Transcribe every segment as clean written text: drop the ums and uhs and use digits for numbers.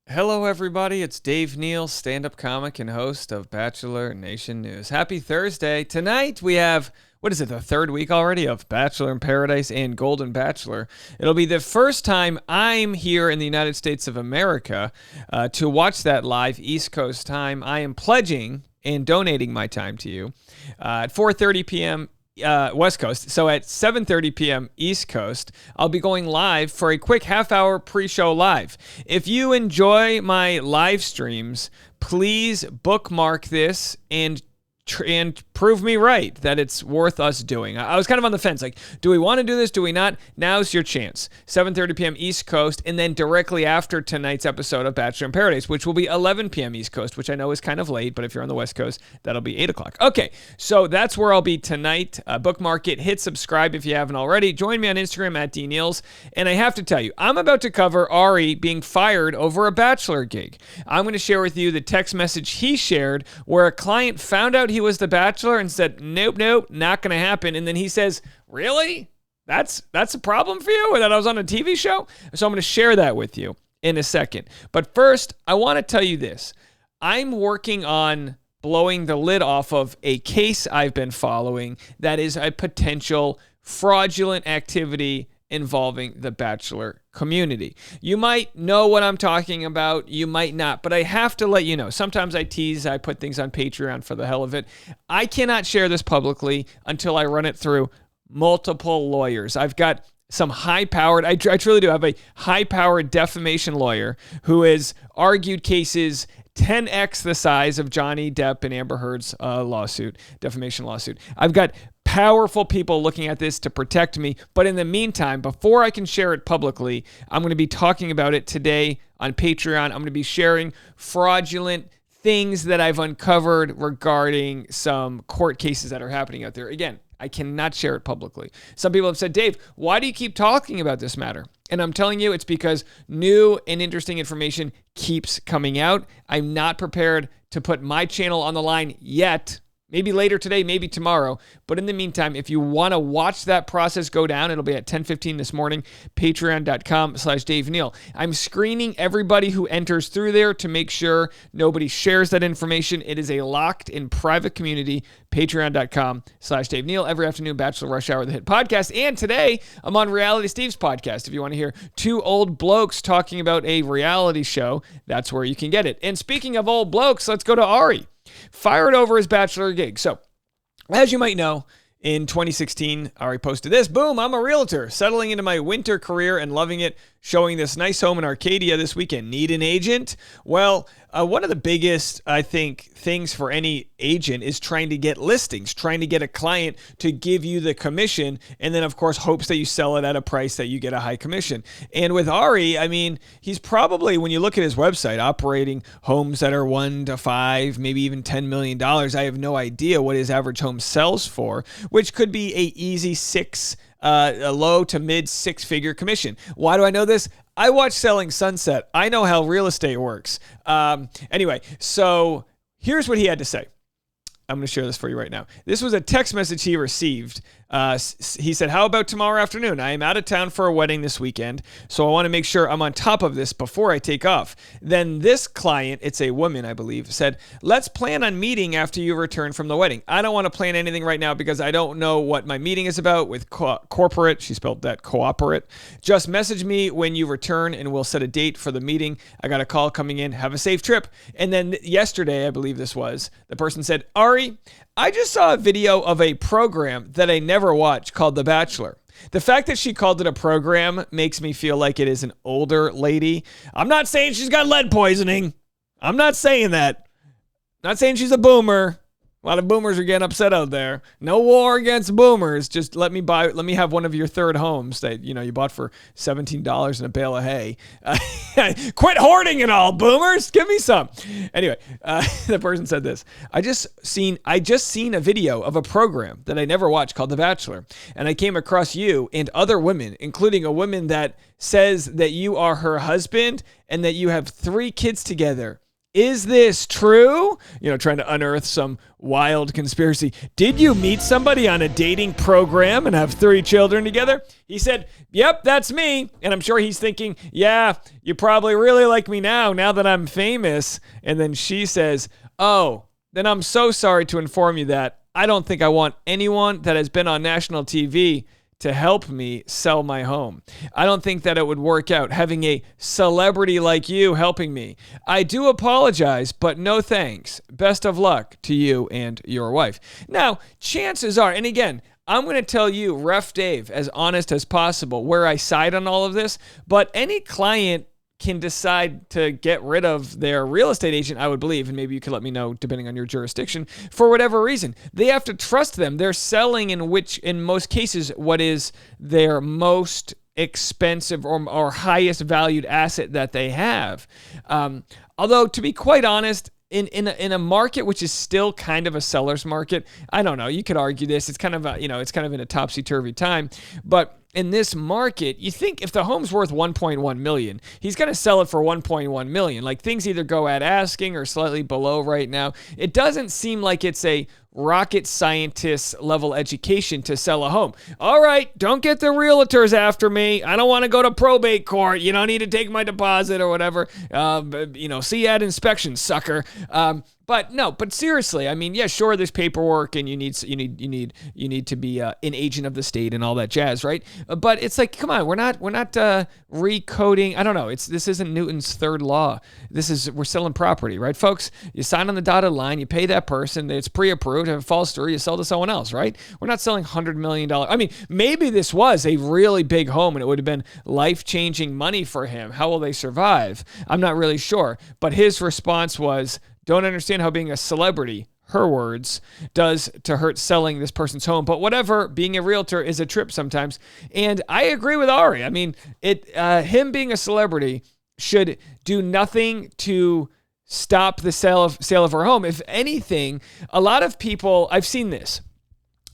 Hello, everybody. It's Dave Neal, stand-up comic and host of Bachelor Nation News. Happy Thursday. Tonight we have, the third week already of Bachelor in Paradise and Golden Bachelor. It'll be the first time I'm here in the United States of America to watch that live East Coast time. I am pledging and donating my time to you at 4:30 p.m. West Coast. So at 7:30 p.m. East Coast, I'll be going live for a quick half-hour pre-show live. If you enjoy my live streams, please bookmark this and prove me right that it's worth us doing. I was kind of on the fence, like, do we want to do this? Do we not? Now's your chance. 7:30 p.m. East Coast, and then directly after tonight's episode of Bachelor in Paradise, which will be 11 p.m. East Coast, which I know is kind of late, but if you're on the West Coast, that'll be 8 o'clock. Okay, so that's where I'll be tonight. Bookmark it. Hit subscribe if you haven't already. Join me on Instagram at DNeils. And I have to tell you, I'm about to cover Arie being fired over a Bachelor gig. I'm going to share with you the text message he shared where a client found out he was the Bachelor and said, nope, not going to happen. And then he says, really? That's a problem for you? Or that I was on a TV show? So I'm going to share that with you in a second. But first, I want to tell you this. I'm working on blowing the lid off of a case I've been following that is a potential fraudulent activity involving the Bachelor community. You might know what I'm talking about, you might not, but I have to let you know. Sometimes I tease, I put things on Patreon for the hell of it. I cannot share this publicly until I run it through multiple lawyers. I've got some high-powered, I truly do have a high-powered defamation lawyer who has argued cases 10x the size of Johnny Depp and Amber Heard's defamation lawsuit. I've got powerful people looking at this to protect me. But in the meantime, before I can share it publicly, I'm going to be talking about it today on Patreon. I'm going to be sharing fraudulent things that I've uncovered regarding some court cases that are happening out there. Again, I cannot share it publicly. Some people have said, Dave, why do you keep talking about this matter? And I'm telling you, it's because new and interesting information keeps coming out. I'm not prepared to put my channel on the line yet. Maybe later today, maybe tomorrow. But in the meantime, if you want to watch that process go down, it'll be at 10:15 this morning, patreon.com/Dave Neal. I'm screening everybody who enters through there to make sure nobody shares that information. It is a locked and private community, patreon.com/Dave Neal. Every afternoon, Bachelor Rush Hour, the hit podcast. And today, I'm on Reality Steve's podcast. If you want to hear two old blokes talking about a reality show, that's where you can get it. And speaking of old blokes, let's go to Arie. Fired over his Bachelor gig. So, as you might know, in 2016, Arie posted this. Boom, I'm a realtor, settling into my winter career and loving it, showing this nice home in Arcadia this weekend. Need an agent? Well, one of the biggest, I think, things for any agent is trying to get listings, trying to get a client to give you the commission, and then, of course, hopes that you sell it at a price that you get a high commission. And with Arie, I mean, he's probably, when you look at his website, operating homes that are 1 to 5, maybe even $10 million. I have no idea what his average home sells for, which could be a easy a low to mid six-figure commission. Why do I know this? I watch Selling Sunset. I know how real estate works. Anyway, so here's what he had to say. I'm going to share this for you right now. This was a text message he received. He said, how about tomorrow afternoon? I am out of town for a wedding this weekend, so I want to make sure I'm on top of this before I take off. Then this client, it's a woman, I believe, said, let's plan on meeting after you return from the wedding. I don't want to plan anything right now because I don't know what my meeting is about with corporate. She spelled that cooperate. Just message me when you return and we'll set a date for the meeting. I got a call coming in. Have a safe trip. And then yesterday, I believe this was, the person said, Arie, I just saw a video of a program that I never watched called The Bachelor. The fact that she called it a program makes me feel like it is an older lady. I'm not saying she's got lead poisoning. I'm not saying that. I'm not saying she's a boomer. A lot of boomers are getting upset out there. No war against boomers. Just let me have one of your third homes that you bought for $17 in a bale of hay. Quit hoarding and all, boomers. Give me some. Anyway, the person said this. I just seen a video of a program that I never watched called The Bachelor, and I came across you and other women, including a woman that says that you are her husband and that you have 3 kids together. Is this true? Trying to unearth some wild conspiracy. Did you meet somebody on a dating program and have 3 children together? He said, yep, that's me. And I'm sure he's thinking, yeah, you probably really like me now that I'm famous. And then she says, oh, then I'm so sorry to inform you that I don't think I want anyone that has been on national TV to help me sell my home. I don't think that it would work out having a celebrity like you helping me. I do apologize, but no thanks. Best of luck to you and your wife. Now, chances are, and again, I'm going to tell you, Ref Dave, as honest as possible, where I side on all of this, but any client can decide to get rid of their real estate agent, I would believe, and maybe you can let me know depending on your jurisdiction, for whatever reason. They have to trust them. They're selling in most cases, what is their most expensive or highest valued asset that they have. Although, to be quite honest, in a market which is still kind of a seller's market, I don't know, you could argue this, it's kind of in a topsy-turvy time, but in this market, you think if the home's worth $1.1 million, he's going to sell it for $1.1 million. Like, things either go at asking or slightly below right now. It doesn't seem like it's a rocket scientist level education to sell a home. All right, don't get the realtors after me. I don't want to go to probate court. You don't need to take my deposit or whatever. See you at inspection, sucker. But seriously, I mean, yeah, sure, there's paperwork and you need to be an agent of the state and all that jazz, right? But it's like, come on, we're not recoding. I don't know. This isn't Newton's third law. We're selling property, right, folks? You sign on the dotted line, you pay that person, it's pre-approved. If it falls through, you sell to someone else, right? We're not selling $100 million. I mean, maybe this was a really big home and it would have been life-changing money for him. How will they survive? I'm not really sure. But his response was, don't understand how being a celebrity, her words, does to hurt selling this person's home. But whatever, being a realtor is a trip sometimes. And I agree with Arie. I mean, him being a celebrity should do nothing to stop the sale of her home. If anything, a lot of people, I've seen this.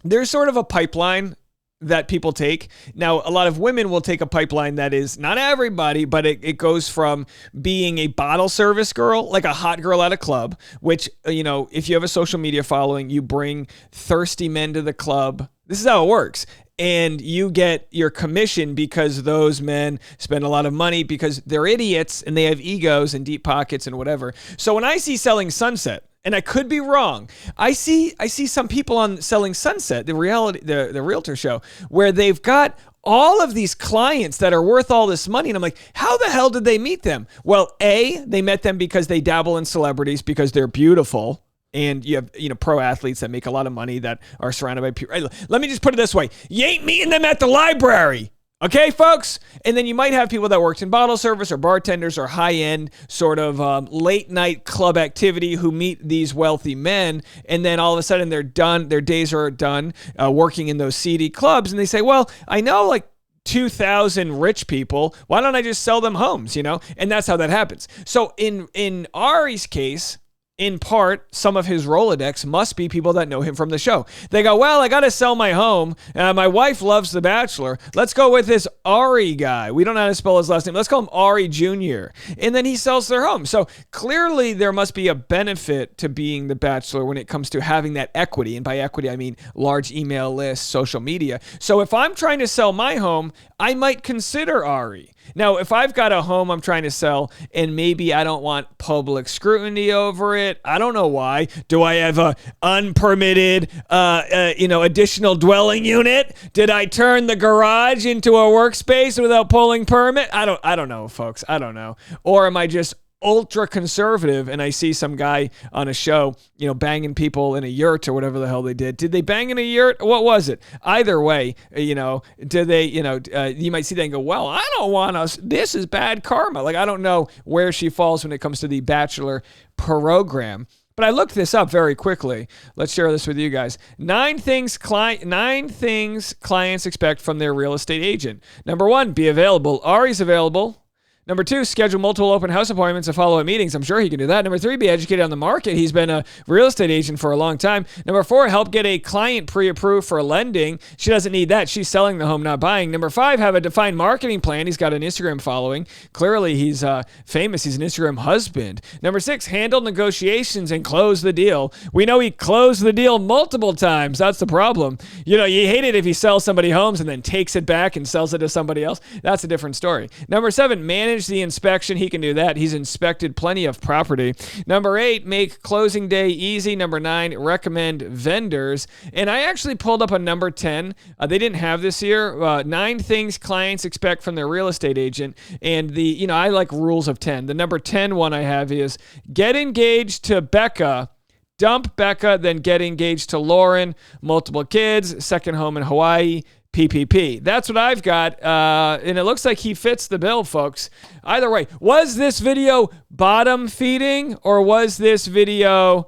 There's sort of a pipeline that people take. Now, a lot of women will take a pipeline that is not everybody, but it goes from being a bottle service girl, like a hot girl at a club, which, if you have a social media following, you bring thirsty men to the club. This is how it works. And you get your commission because those men spend a lot of money because they're idiots and they have egos and deep pockets and whatever. So when I see Selling Sunset, and I could be wrong, I see some people on Selling Sunset, the realtor show, where they've got all of these clients that are worth all this money. And I'm like, how the hell did they meet them? Well, they met them because they dabble in celebrities because they're beautiful. And you have, pro athletes that make a lot of money that are surrounded by people. Let me just put it this way. You ain't meeting them at the library. Okay, folks? And then you might have people that worked in bottle service or bartenders or high-end sort of late-night club activity who meet these wealthy men, and then all of a sudden they're done, their days are done working in those seedy clubs, and they say, well, I know like 2,000 rich people, why don't I just sell them homes, And that's how that happens. So in Arie's case, in part, some of his Rolodex must be people that know him from the show. They go, well, I got to sell my home. My wife loves The Bachelor. Let's go with this Arie guy. We don't know how to spell his last name. Let's call him Arie Jr. And then he sells their home. So clearly there must be a benefit to being The Bachelor when it comes to having that equity. And by equity, I mean large email lists, social media. So if I'm trying to sell my home, I might consider Arie. Now, if I've got a home I'm trying to sell and maybe I don't want public scrutiny over it, I don't know why. Do I have a unpermitted, additional dwelling unit? Did I turn the garage into a workspace without pulling permit? I don't know, folks. I don't know. Or am I just ultra conservative and I see some guy on a show, banging people in a yurt or whatever the hell they did. Did they bang in a yurt? What was it? Either way, do they, you might see that and go, well, I don't want us. This is bad karma. Like, I don't know where she falls when it comes to the Bachelor program. But I looked this up very quickly. Let's share this with you guys. 9 things clients expect from their real estate agent. Number 1, be available. Arie's available. Number 2, schedule multiple open house appointments and follow-up meetings. I'm sure he can do that. Number 3, be educated on the market. He's been a real estate agent for a long time. Number 4, help get a client pre-approved for lending. She doesn't need that. She's selling the home, not buying. Number 5, have a defined marketing plan. He's got an Instagram following. Clearly, he's famous. He's an Instagram husband. Number 6, handle negotiations and close the deal. We know he closed the deal multiple times. That's the problem. You hate it if he sells somebody homes and then takes it back and sells it to somebody else. That's a different story. Number 7, manage the inspection. He can do that. He's inspected plenty of property. Number 8, make closing day easy. Number 9, recommend vendors. And I actually pulled up a number 10. They didn't have this here. 9 things clients expect from their real estate agent. And I like rules of 10. The number 10 one I have is get engaged to Becca. Dump Becca, then get engaged to Lauren. Multiple kids, second home in Hawaii. PPP. That's what I've got, and it looks like he fits the bill, folks. Either way, was this video bottom feeding, or was this video,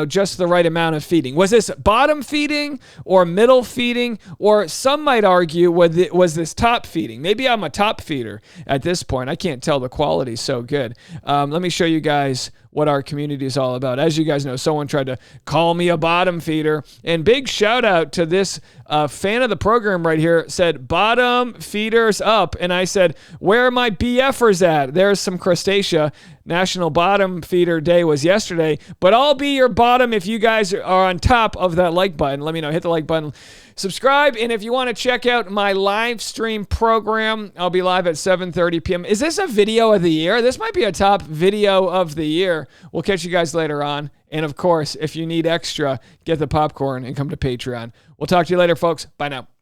just the right amount of feeding? Was this bottom feeding or middle feeding, or some might argue, was this top feeding? Maybe I'm a top feeder at this point. I can't tell. The quality's so good. Let me show you guys what our community is all about. As you guys know, someone tried to call me a bottom feeder, and big shout out to this fan of the program right here, said bottom feeders up, and I said, where are my BFers at? There's some crustacea. National Bottom Feeder Day was yesterday, but I'll be your bottom if you guys are on top of that like button. Let me know. Hit the like button. Subscribe, and if you want to check out my live stream program, I'll be live at 7:30 p.m. Is this a video of the year? This might be a top video of the year. We'll catch you guys later on. And, of course, if you need extra, get the popcorn and come to Patreon. We'll talk to you later, folks. Bye now.